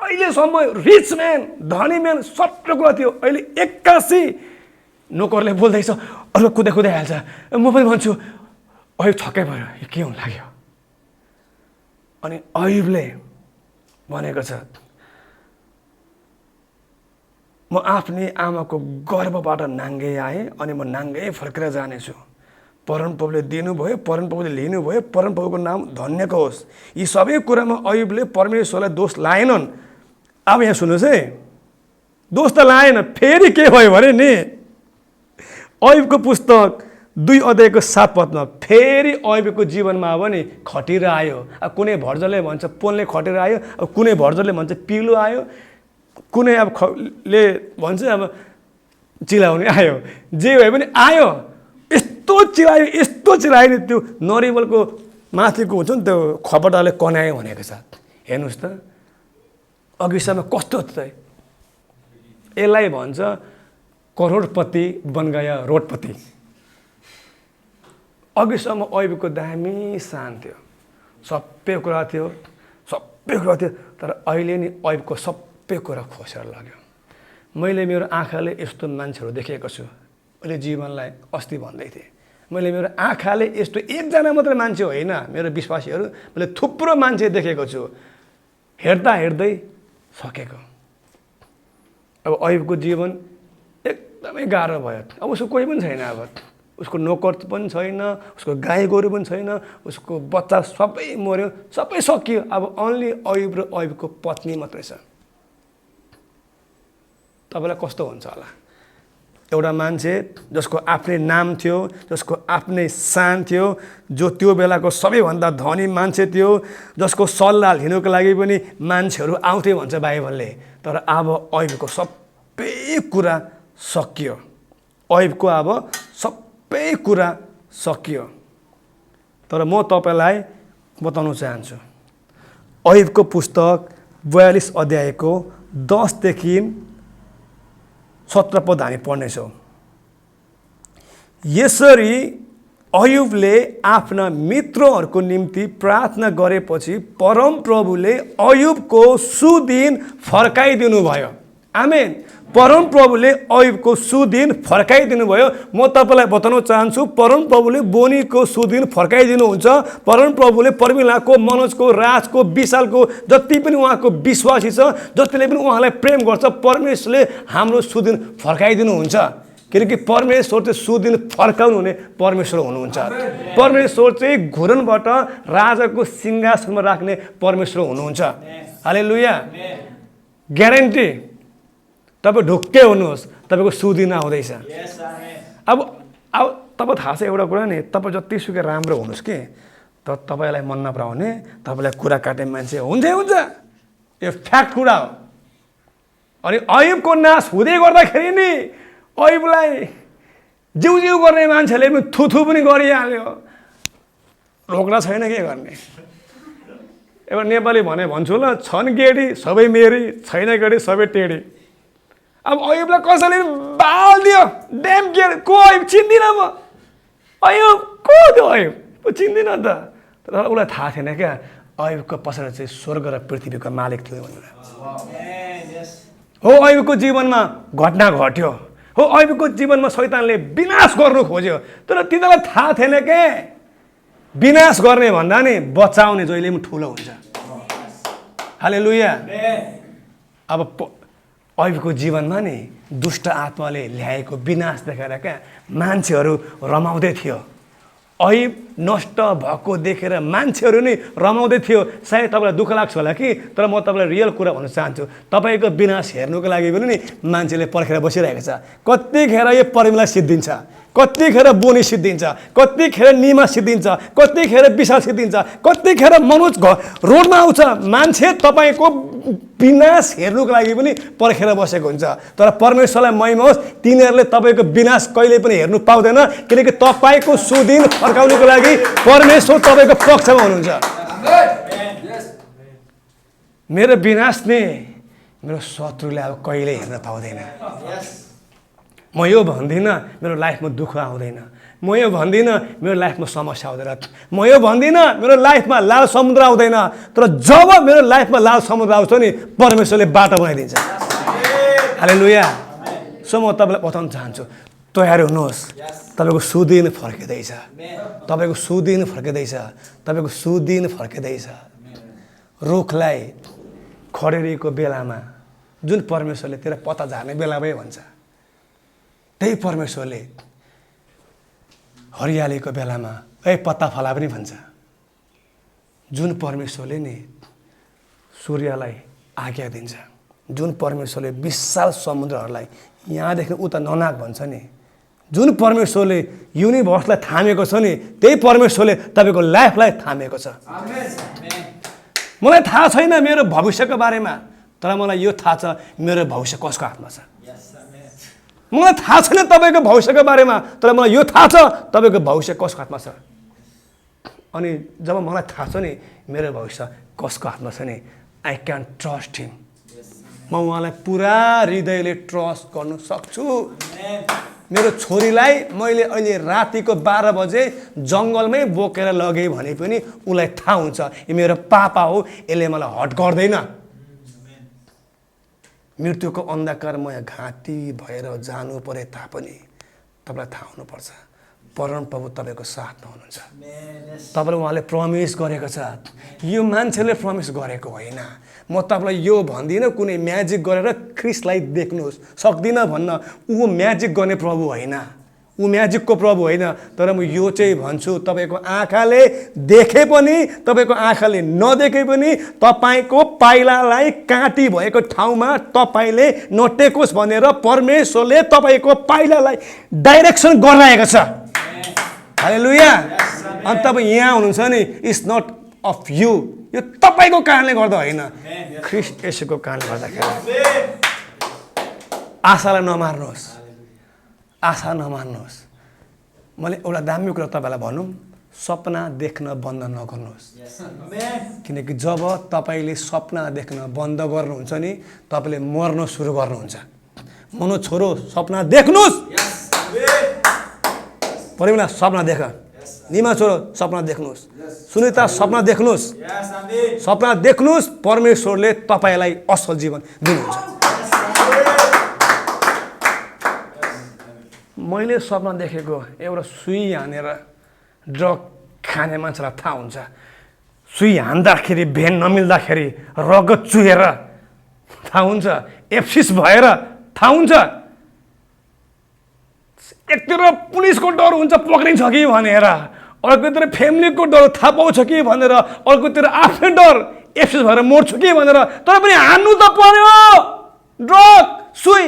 अहिलेसम्म रिच म्यान, धनी म्यान सबै कुरा थियो। अहिले 81 नोकरले बोल्दैछ, अर्को कुदै हाल्छ। म पनि भन्छु ऐब छक्कै पऱ्यो, यो के हुन लाग्यो। अनि ऐबले भनेको छ, म आफ्नै आमाको गर्भबाट नाङ्गै आएँ अनि म नाङ्गै फर्केर जानेछु। परमप्रभुले दिनुभयो, परमप्रभुले लिनुभयो, परमप्रभुको नाम धन्यको होस्। यी सबै कुरामा ऐबले परमेश्वरलाई दोष लाएनन्। अब यहाँ सुन्नुहोस् है, दोष त लाएन, फेरि के भयो भने नि ऐबको पुस्तक 2 अध्यायको 7 पदमा फेरि ऐबको जीवनमा अब नि खटिरा आयो। अब कुनै भर्जरले भन्छ पोल्ने खटिरा आयो, अब कुनै भर्जरले भन्छ पिलो आयो, कुनै अब ले भन्छ अब चिलाउने आयो। जे भए पनि आयो। यस्तो चिलायो नि, त्यो नरिवलको माथिको हुन्छ नि त्यो खपटाले कनायो भनेको छ। हेर्नुहोस् त अघिसम्म कस्तो थियो। यसलाई भन्छ करोडपति बन गया रोडपति। अघिसम्म ऐबको दामी शान थियो, सबै कुरा थियो, तर अहिले नि ऐबको सबै कुरा खोसेर लाग्यो। मैले मेरो आँखाले यस्तो मान्छेहरू देखेको छु। मैले जीवनलाई अस्ति भन्दै थिएँ, मैले मेरो आँखाले यस्तो एकजना मात्र मान्छे होइन, मेरो विश्वासीहरू मैले थुप्रो मान्छे देखेको छु। हेर्दा हेर्दै सकेको। अब ऐबको जीवन एकदमै गाह्रो भयो। अब उसको कोही पनि छैन, अब उसको नोकर पनि छैन, उसको गाई गोरु पनि छैन, उसको बच्चा सबै मऱ्यो, सबै सकियो। अब अन्ली ऐब र ऐबको पत्नी मात्रै छ। तपाईँलाई कस्तो हुन्छ होला? एउटा मान्छे जसको आफ्नै नाम थियो, जसको आफ्नै शान थियो, जो त्यो बेलाको सबैभन्दा धनी मान्छे थियो, जसको सल्लाह लिनुको लागि पनि मान्छेहरू आउँथे भन्छ बाइबलले। तर अब ऐबको सबै कुरा सकियो। ऐबको अब सबै कुरा सकियो। तर म तपाईँलाई बताउन चाहन्छु, ऐबको पुस्तक 42 अध्यायको 10 देखि 17 पद हामी पढ्नेछौँ। यसरी ऐबले आफ्ना मित्रहरूको निम्ति प्रार्थना गरेपछि परमप्रभुले ऐबको सुदिन फर्काइदिनु भयो। आमेन। परमप्रभुले ऐबको सुदिन फर्काइदिनु भयो। म तपाईँलाई बताउन चाहन्छु, परमप्रभुले बोनीको सुदिन फर्काइदिनुहुन्छ। परमप्रभुले पर्मिलाको, मनोजको, राजको, विशालको, जति पनि उहाँको विश्वासी छ, जतिले पनि उहाँलाई प्रेम गर्छ, परमेश्वरले हाम्रो सुदिन फर्काइदिनुहुन्छ। किनकि परमेश्वर चाहिँ सुदिन फर्काउनु हुने परमेश्वर हुनुहुन्छ। परमेश्वर चाहिँ घुरनबाट राजाको सिंहासनमा राख्ने परमेश्वर हुनुहुन्छ। हालेलुया। ग्यारेन्टी। तपाईँ ढुक्कै हुनुहोस्, तपाईँको सुदिन आउँदैछ। अब तपाईँ थाहा छ एउटा कुरा नि, तपाईँ जतिसुकै राम्रो हुनुहोस् कि, तर तपाईँलाई मन नपराउने, तपाईँलाई कुरा काट्ने मान्छे हुन्छ। यो फ्याक्ट कुरा हो। अनि ऐबको नाश हुँदै गर्दाखेरि नि ऐबलाई जिउ गर्ने मान्छेले पनि थुथु पनि गरिहाल्यो। रोक्न छैन, के गर्ने। एउटा नेपाली भन्छु ल, छन् गेडी सबै मेरी, छैन गेडी सबै टेडी। अब अयुबलाई कसैले बाल दियो, ड्याम के को अयुब चिन्दिनँ म, अयुब को त्यो अयुब चिन्दिनँ त। तर उसलाई थाहा थिएन क्या अयुबको पछाडि चाहिँ स्वर्ग र पृथ्वीको मालिक थियो भनेर। हो अयुबको जीवनमा घटना घट्यो, हो अयुबको जीवनमा शैतानले विनाश गर्नु खोज्यो, तर तिनीहरूलाई थाहा थिएन के विनाश गर्ने भन्दा नि बचाउने जहिले पनि ठुलो हुन्छ। हालेलुया। अब अयुबको जीवनमा नि दुष्ट आत्माले ल्याएको विनाश देखेर क्या मान्छेहरू रमाउँदै थियो। अयुब नष्ट भएको देखेर मान्छेहरू नै रमाउँदै थियो। सायद तपाईँलाई दुःख लाग्छ होला कि, तर म तपाईँलाई रियल कुरा भन्न चाहन्छु, तपाईँको विनाश हेर्नुको लागि पनि नि मान्छेले पर्खेर बसिरहेको छ। कतिखेर यो परिमला सिद्धिन्छ, कतिखेर बोनी सिद्धिन्छ, कतिखेर निमा सिद्धिन्छ, कतिखेर विशाल सिद्धिन्छ, कतिखेर मनोज रोडमा आउँछ। मान्छे तपाईँको विनाश हेर्नुको लागि पनि पर्खेर बसेको हुन्छ। तर परमेश्वरलाई महिमा होस्, तिनीहरूले तपाईँको विनाश कहिले पनि हेर्नु पाउँदैन, किनकि तपाईँको सुदिन फर्काउनुको लागि परमेश्वर तपाईँको पक्षमा हुनुहुन्छ। मेरो विनाश नै मेरो शत्रुले अब कहिले हेर्न पाउँदैन। म यो भन्दिनँ मेरो लाइफमा दुःख आउँदैन, म यो भन्दिनँ मेरो लाइफमा समस्या आउँदैन, म यो भन्दिनँ मेरो लाइफमा लाल समुद्र आउँदैन। तर जब मेरो लाइफमा लाल समुद्र आउँछ नि परमेश्वरले बाटो बनाइदिन्छ। हालेलुया। सो म तपाईँलाई बताउन चाहन्छु, तयार हुनुहोस्, तपाईँको सुदिन फर्किँदैछ, तपाईँको सुदिन फर्किँदैछ, तपाईँको सुदिन फर्किँदैछ। रुखलाई खडेरीको बेलामा जुन परमेश्वरले तेरो पत्ता झार्ने बेलामै भन्छ, त्यही परमेश्वरले हरियालीको बेलामा पत्ता फला पनि भन्छ। जुन परमेश्वरले नि सूर्यलाई आज्ञा दिन्छ, जुन परमेश्वरले विशाल समुद्रहरूलाई यहाँदेखि उता ननाक भन्छ नि, जुन परमेश्वरले युनिभर्सलाई थामेको छ नि, त्यही परमेश्वरले तपाईँको लाइफलाई थामेको छ। मलाई थाहा छैन मेरो भविष्यको बारेमा, तर मलाई यो थाहा छ मेरो भविष्य कसको हातमा छ। मलाई थाहा छैन तपाईँको भविष्यको बारेमा, तर मलाई यो थाहा छ तपाईँको भविष्य कसको हातमा छ। अनि जब मलाई थाहा छ नि मेरो भविष्य कसको हातमा छ नि, आई क्यान ट्रस्ट हिम। म उहाँलाई पुरा हृदयले ट्रस्ट गर्नु सक्छु। मेरो छोरीलाई मैले अहिले रातिको 12 बजे जङ्गलमै बोकेर लगेँ भने पनि उसलाई थाहा हुन्छ यो मेरो पापा हो, यसले मलाई हट गर्दैन। मृत्युको अन्धकारमय घाँटी भएर जानु परे तापनि तपाईँलाई थाहा हुनुपर्छ परमप्रभु तपाईँको साथमा हुनुहुन्छ। तपाईँलाई उहाँले प्रमिस गरेको छ, यो मान्छेले प्रमिस गरेको होइन। म तपाईँलाई यो भन्दिनँ कुनै म्याजिक गरेर ख्रिस्टलाई देख्नुहोस्, सक्दिनँ भन्न। ऊ म्याजिक गर्ने प्रभु होइन, ऊ म्याजिकको प्रभु होइन। तर म यो चाहिँ भन्छु, तपाईँको आँखाले देखे पनि तपाईँको आँखाले नदेखे पनि तपाईँको पाइलालाई काँटी भएको ठाउँमा तपाईँले नटेकोस् भनेर परमेश्वरले तपाईँको पाइलालाई डाइरेक्सन गरिरहेको छ। हालेलुया। अनि तपाईँ यहाँ हुनुहुन्छ नि, इट्स नट अफ यु, यो तपाईँको कारणले गर्दा होइन, ख्रिस्ट येशूको कारणले गर्दाखेरि। आशालाई नमार्नुहोस्, आशा नमान्नुहोस्। मैले एउटा दामी कुरा तपाईँलाई भनौँ, सपना देख्न बन्द नगर्नुहोस्। किनकि जब तपाईँले सपना देख्न बन्द गर्नुहुन्छ नि तपाईँले मर्न सुरु गर्नुहुन्छ। मनो छोरो सपना देख्नुहोस्, परिमला सपना देख, निमा छोरो सपना देख्नुहोस्, सुनिता सपना देख्नुहोस्, सपना देख्नुहोस्। परमेश्वरले तपाईँलाई असल जीवन दिनुहुन्छ। मैले सपना देखेको एउटा सुई हानेर ड्रग खाने मान्छेलाई थाहा हुन्छ। सुई हान्दाखेरि भेन नमिल्दाखेरि रगत चुहेर थाहा हुन्छ, एप्सिस भएर थाहा हुन्छ। एकतिर पुलिसको डर हुन्छ पक्रिन्छ कि भनेर, अर्कोतिर फ्यामिलीको डर थाहा पाउँछ कि भनेर, अर्कोतिर आफ्नै डर एप्सिस भएर मर्छु कि भनेर। तर पनि हान्नु त पर्यो, ड्रग सुई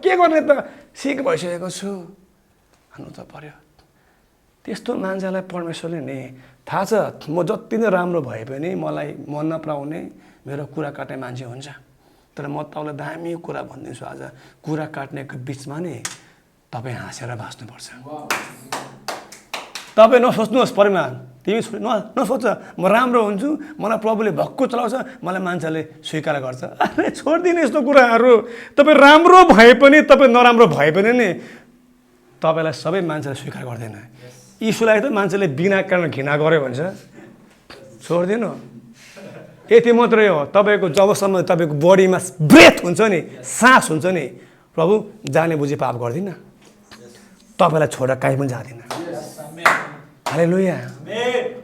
के गर्ने त, सिक भइसकेको छु, हान्नु त पर्यो। त्यस्तो मान्छेलाई परमेश्वरले नि थाहा छ म जति नै राम्रो भए पनि मलाई मन नपराउने मेरो कुरा काट्ने मान्छे हुन्छ। तर म तपाईँलाई दामी कुरा भनिदिन्छु आज, कुरा काट्नेको बिचमा नि तपाईँ हाँसेर बाँच्नुपर्छ। तपाईँ नसोच्नुहोस् परिमा तिमी नसोच म राम्रो हुन्छु, मलाई प्रभुले भक्कु चलाउँछ, मलाई मान्छेले स्वीकार गर्छ। अरे छोडिदिनु यस्तो कुराहरू। तपाईँ राम्रो भए पनि तपाईँ नराम्रो भए पनि नि तपाईँलाई सबै मान्छेले स्वीकार गर्दैन। यीशुलाई त मान्छेले बिना कारण घृणा गर्यो भन्छ। छोडिदिनु। यति मात्रै हो, तपाईँको जबसम्म तपाईँको बडीमा ब्रेथ हुन्छ नि, सास हुन्छ नि, प्रभु जाने बुझी पाप गर्दिनँ, तपाईँलाई छोडेर कहीँ पनि जाँदिनँ। हालेलुया।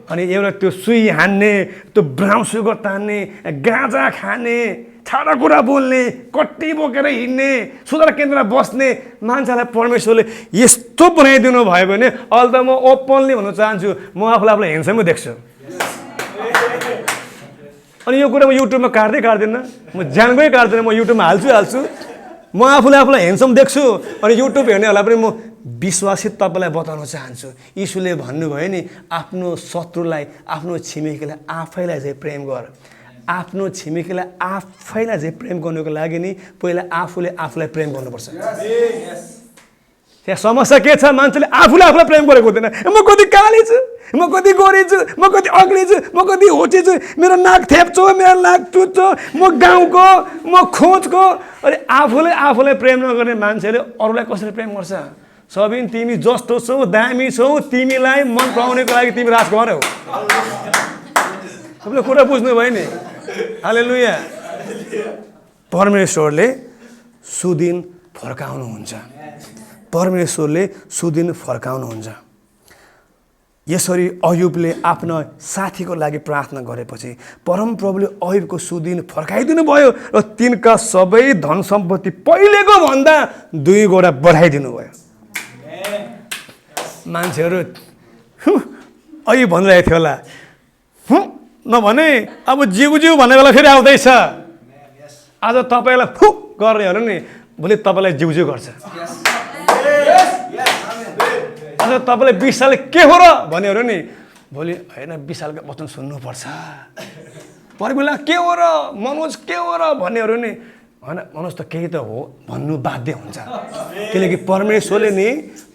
अनि एउटा त्यो सुई हान्ने, त्यो ब्राउन सुगर तान्ने, गाँजा खाने, छाडा कुरा बोल्ने, कट्टी बोकेर हिँड्ने, सुधार केन्द्रमा बस्ने मान्छेलाई परमेश्वरले यस्तो बनाइदिनु भयो भने अहिले त म ओपनली भन्न चाहन्छु, म आफूलाई हेन्डसमै देख्छु। अनि यो कुरा म युट्युबमा काट्दिनँ, म जान्दै काट्दिनँ, म युट्युबमा हाल्छु। म आफूलाई हेन्डसम देख्छु। अनि युट्युब हेर्नेहरूलाई पनि म विश्वासित तपाईँलाई बताउन चाहन्छु, यीशुले भन्नुभयो नि, आफ्नो शत्रुलाई, आफ्नो छिमेकीलाई आफैलाई चाहिँ प्रेम गर। आफ्नो छिमेकीलाई आफैलाई चाहिँ प्रेम गर्नुको लागि नि पहिला आफूलाई प्रेम गर्नुपर्छ। त्यहाँ समस्या के छ, मान्छेले आफूलाई प्रेम गरेको हुँदैन। म कति काली छु, म कति गोरी छु, म कति अग्ली छु, म कति होची छु, मेरो नाक थेप्चो, मेरो नाक टुच्चो, म गाउँको, म खोजको। अरे आफूलाई प्रेम नगर्ने मान्छेले अरूलाई कसरी प्रेम गर्छ? सबिन तिमी जस्तो छौ, दामी छौ, तिमीलाई मन पराउनेको लागि तिमी राजकुमार हौ। तपाईँले कुरा बुझ्नुभयो नि। हालेलुया। परमेश्वरले सुदिन फर्काउनुहुन्छ। परमेश्वरले सुदिन फर्काउनुहुन्छ। यसरी अयुबले आफ्नो साथीको लागि प्रार्थना गरेपछि परमप्रभुले अयुबको सुदिन फर्काइदिनु भयो र तिनका सबै धन सम्पत्ति पहिलेको भन्दा 2 गुणा बढाइदिनु भयो। मान्छेहरू अयुब भनिरहेको थियो होला, नभने अब जिउ भन्ने बेला फेरि आउँदैछ। आज तपाईँलाई फुक गर्ने हो नि, भोलि तपाईँलाई जिउ गर्छ। आज तपाईँलाई 20 साल के हो र भन्यो नि, भोलि होइन 20 सालको वचन सुन्नुपर्छ। परिवेला के हो र, मनोज के हो र भन्नेहरू नि, होइन मनोज त केही त हो भन्नु बाध्य हुन्छ। किनकि परमेश्वरले नि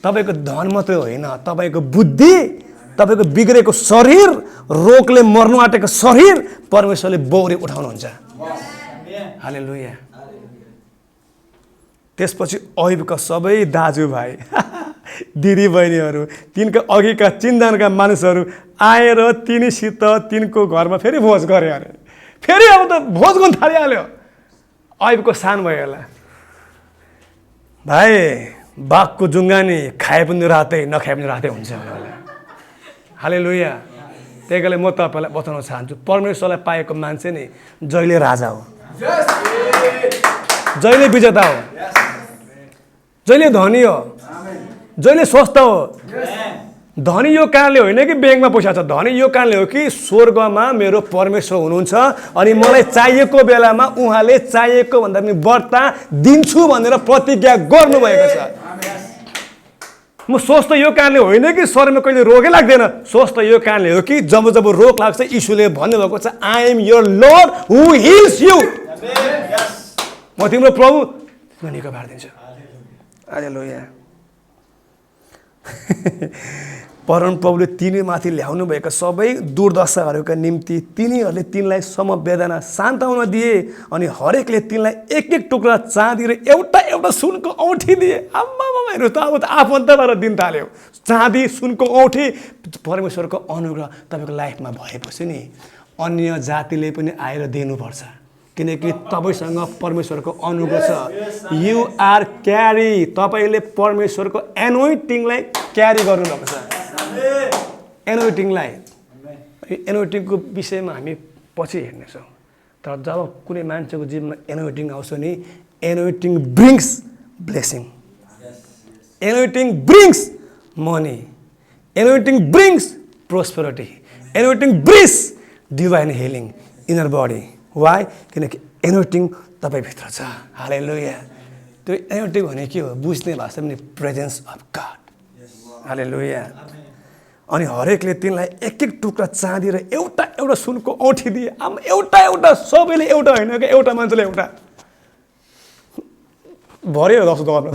तपाईँको धन मात्रै होइन, तपाईँको बुद्धि, तपाईँको बिग्रेको शरीर, रोगले मर्नु आँटेको शरीर परमेश्वरले बौरी उठाउनुहुन्छ। हालेलुया। त्यसपछि अयुबका सबै दाजुभाइ, दिदी बहिनीहरू, तिनका अघिका चिन्दानका मानिसहरू आएर तिनीसित तिनको घरमा फेरि भोज गरे अरे। फेरि अब त भोज गर्न थालिहाल्यो। अयुबको सान भयो होला, भाइ बाघको जुङ्गानी खाए पनि रातै, नखाए पनि रातै हुन्छ। हालेलुया। त्यही कारणले म तपाईँलाई बताउन चाहन्छु, परमेश्वरलाई पाएको मान्छे नि जहिले राजा हो, जहिले विजेता हो, जहिले धनी हो, जहिले स्वस्थ हो। धनी यो कारणले होइन कि ब्याङ्कमा पैसा छ, धनी यो कारणले हो कि स्वर्गमा मेरो परमेश्वर हुनुहुन्छ अनि मलाई चाहिएको बेलामा उहाँले चाहिएको भन्दा पनि बढ्ता दिन्छु भनेर प्रतिज्ञा गर्नुभएको छ। म स्वस्थ यो कारणले होइन कि शरीरमा कहिले रोगै लाग्दैन, स्वस्थ यो कारणले हो कि जब रोग लाग्छ यीशुले भन्नुभएको छ, I am your Lord who heals you. म तिम्रो प्रभु निको पारिदिन्छु। हालेलुया। परमप्रभुले तिनीमाथि ल्याउनुभएका सबै दुर्दशाहरूका निम्ति तिनीहरूले तिनलाई समवेदना सान्त्वना दिए अनि हरेकले तिनलाई एक टुक्रा चाँदी र एउटा सुनको औँठी दिए। आम्मामाहरू त अब त आफन्तबाट दिन थाल्यो। चाँदी, सुनको औँठी। परमेश्वरको अनुग्रह तपाईँको लाइफमा भएपछि नि अन्य जातिले पनि आएर दिनुपर्छ, किनकि तपाईँसँग परमेश्वरको अनुग्रह छ। यु आर क्यारी। तपाईँले परमेश्वरको एनोइन्टिङलाई क्यारी गर्नुभएको छ। एनोइन्टिङलाई, एनोइन्टिङको विषयमा हामी पछि हेर्नेछौँ। तर जब कुनै मान्छेको जीवनमा एनोइन्टिङ आउँछ नि, anointing brings blessing, anointing brings money, anointing brings prosperity, anointing brings divine healing inner body. Why? किनकि एनोइन्टिङ तपाईँभित्र छ। हालेलुया। त्यो एनोइन्टिङ भने के हो? बुझ्ने भाषा पनि प्रेजेन्स अफ गड। हालेलुया। अनि हरेकले तिनलाई एक टुक्रा चाँदी र एउटा सुनको औँठी दिए। एउटा सबैले एउटा होइन कि एउटा मान्छेले एउटा भर्यो। दस गर्नु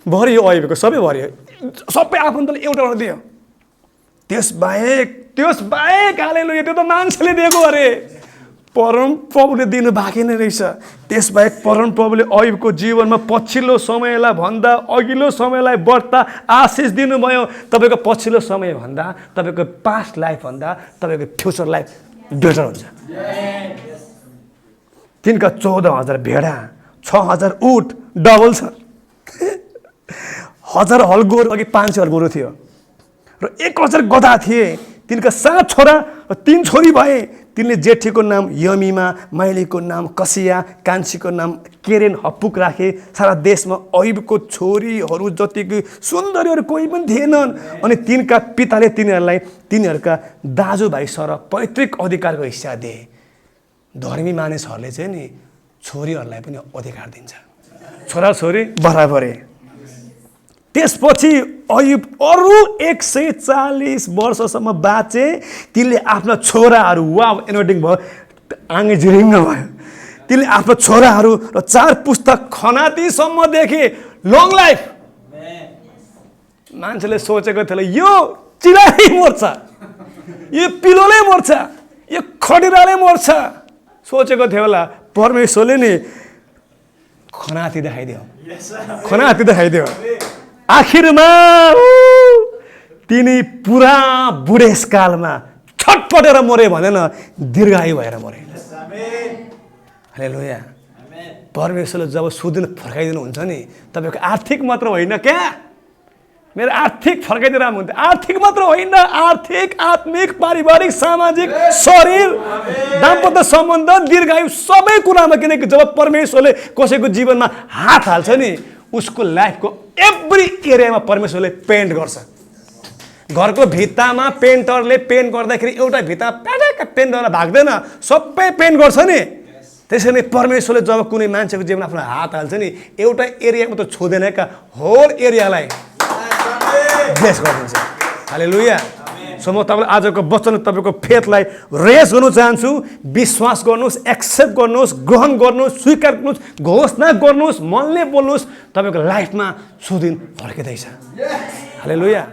भरियो, अहिलेको सबै भरियो, सबै आफन्तले एउटा दियो। त्यसबाहेक हालेलुया, त्यो त मान्छेले दिएको अरे, परम प्रभुले दिनु बाँकी नै रहेछ। त्यसबाहेक परम प्रभुले अयुबको जीवनमा पछिल्लो समयलाई भन्दा अघिल्लो समयलाई बढ्ता आशिष दिनुभयो। तपाईँको पछिल्लो समय भन्दा, तपाईँको पास्ट लाइफ भन्दा तपाईँको फ्युचर लाइफ बेटर हुन्छ। तिनका 14,000 भेडा, 6,000 उट डबल छ, 1,000 हल गोरु, अघि 500 हल गोरु थियो र 1,000 गधा थिए। तिनका 7 छोरा र 3 छोरी भए। तिनले जेठीको नाम यमिमा, माइलीको नाम कसिया, कान्छीको नाम केरेन हप्पुक राखे। सारा देशमा अयुबको छोरीहरू जतिको सुन्दरीहरू कोही पनि थिएनन्। अनि तिनका पिताले तिनीहरूलाई तिनीहरूका दाजुभाइ सर पैतृक अधिकारको हिस्सा दिए। धर्मी मानिसहरूले चाहिँ नि छोरीहरूलाई पनि अधिकार दिन्छ, छोराछोरी बराबरै। त्यसपछि अयुब अरू 140 वर्षसम्म बाँचे। तिनले आफ्ना छोराहरू, वाव एनोटिङ भयो, आँगे जिरिङ्ग भयो। तिनले आफ्ना छोराहरू र 4 पुस्ता खनातीसम्म देखे। Long life. मान्छेले सोचेको थियो यो चिलाले मर्छ, यो पिलोले मर्छ, यो खडेराले मर्छ सोचेको थियो होला। परमेश्वरले नि खनाती देखाइदियो। आखिरमा तिनी पुरा बुढेसकालमा छटपटेर मरे भनेन, दीर्घायु भएर मरे। हालेलुया। परमेश्वरले जब सुदिन फर्काइदिनुहुन्छ नि, तपाईँको आर्थिक मात्र होइन क्या, मेरो आर्थिक फर्काइदिएर हुन्थ्यो। आर्थिक मात्र होइन, आर्थिक, आत्मिक, पारिवारिक, सामाजिक, शरीर, दाम्पत्य सम्बन्ध, दीर्घायु, सबै कुरामा। किनकि जब परमेश्वरले कसैको जीवनमा हात हाल्छ नि, उसको लाइफको एभ्री एरियामा परमेश्वरले पेन्ट गर्छ। घरको भित्तामा पेन्टरले पेन्ट गर्दाखेरि एउटा भित्ता प्याटाक पेन्ट गरेर भाग्दैन, सबै पेन्ट गर्छ नि। त्यसैले परमेश्वरले जब कुनै मान्छेको जीवनमा आफ्नो हात हाल्छ नि, एउटा एरियामा त छोड्दैन क्या, होल एरियालाई ब्लेस गरिदिन्छ। हालेलुया। सो म तपाईँलाई आजको वचन, तपाईँको फेथलाई रेस गर्नु चाहन्छु। विश्वास गर्नुहोस्, एक्सेप्ट गर्नुहोस्, ग्रहण गर्नुहोस्, स्वीकार गर्नुहोस्, घोषणा गर्नुहोस्, मनले बोल्नुहोस्। तपाईँको लाइफमा सुदिन फर्किँदैछ। हालेलुया।